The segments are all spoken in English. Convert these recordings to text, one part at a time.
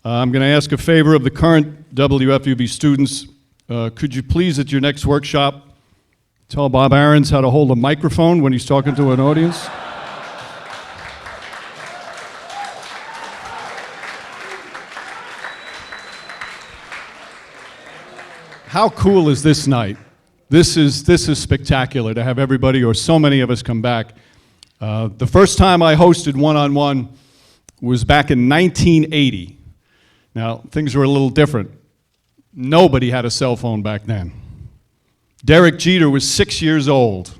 I'm going to ask a favor of the current WFUV students. Could you please, at your next workshop, tell Bob Ahrens how to hold a microphone when he's talking to an audience? How cool is this night? This is spectacular to have everybody, or so many of us, come back. The first time I hosted One-on-One was back in 1980. Now, things were a little different. Nobody had a cell phone back then. Derek Jeter was 6 years old.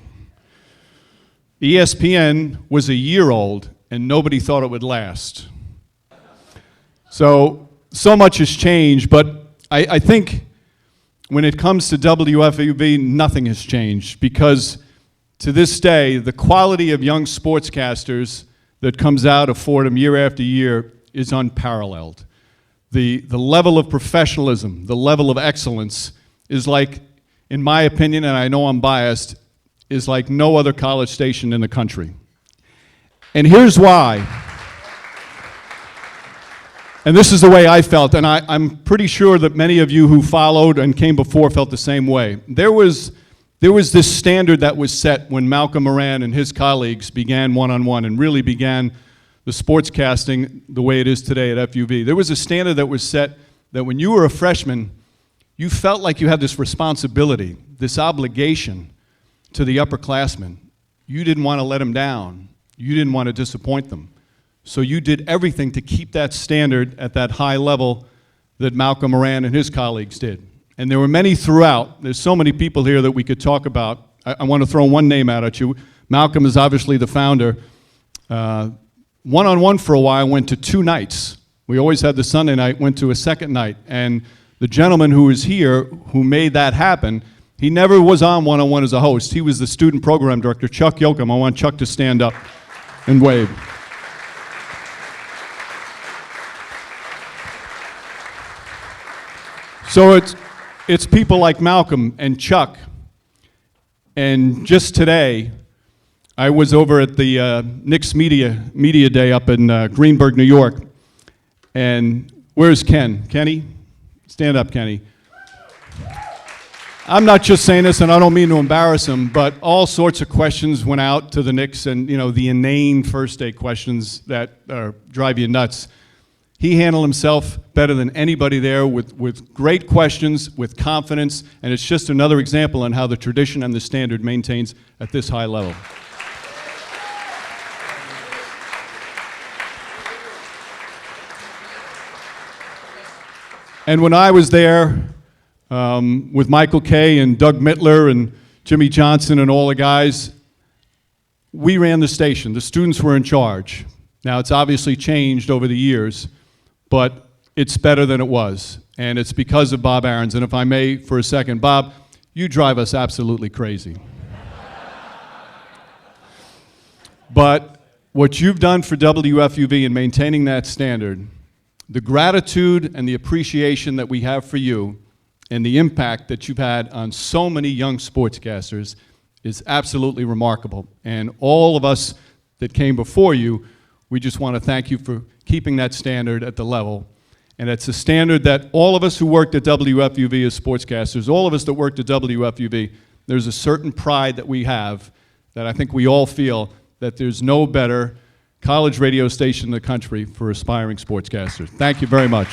ESPN was a year old, and nobody thought it would last. So much has changed, but I think when it comes to WFUV, nothing has changed, because to this day, the quality of young sportscasters that comes out of Fordham year after year is unparalleled. The level of professionalism, the level of excellence is like, in my opinion, and I know I'm biased, is like no other college station in the country. And here's why. And this is the way I felt, and I'm pretty sure that many of you who followed and came before felt the same way. There was this standard that was set when Malcolm Moran and his colleagues began One-on-One and really began the sportscasting the way it is today at FUV. There was a standard that was set that when you were a freshman, you felt like you had this responsibility, this obligation to the upperclassmen. You didn't want to let them down. You didn't want to disappoint them. So you did everything to keep that standard at that high level that Malcolm Moran and his colleagues did. And there were many throughout. There's so many people here that we could talk about. I want to throw one name out at you. Malcolm is obviously the founder. One-on-One for a while went to 2 nights. We always had the Sunday night, went to a second night. And the gentleman who is here, who made that happen, he never was on One-on-One as a host. He was the student program director, Chuck Yoakum. I want Chuck to stand up and wave. So it's people like Malcolm and Chuck. And just today, I was over at the Knicks Media Day up in Greenburgh, New York. And where's Ken? Kenny? Stand up, Kenny. I'm not just saying this, and I don't mean to embarrass him, but all sorts of questions went out to the Knicks, and the inane first day questions that drive you nuts. He handled himself better than anybody there with great questions, with confidence, and it's just another example on how the tradition and the standard maintains at this high level. And when I was there with Michael Kay and Doug Mittler and Jimmy Johnson and all the guys, we ran the station. The students were in charge. Now, it's obviously changed over the years, but it's better than it was. And it's because of Bob Ahrens. And if I may, for a second, Bob, you drive us absolutely crazy. But what you've done for WFUV in maintaining that standard, the gratitude and the appreciation that we have for you and the impact that you've had on so many young sportscasters is absolutely remarkable. And all of us that came before you, we just want to thank you for keeping that standard at the level. And it's a standard that all of us who worked at WFUV as sportscasters, all of us that worked at WFUV, there's a certain pride that we have that I think we all feel that there's no better college radio station in the country for aspiring sportscasters. Thank you very much.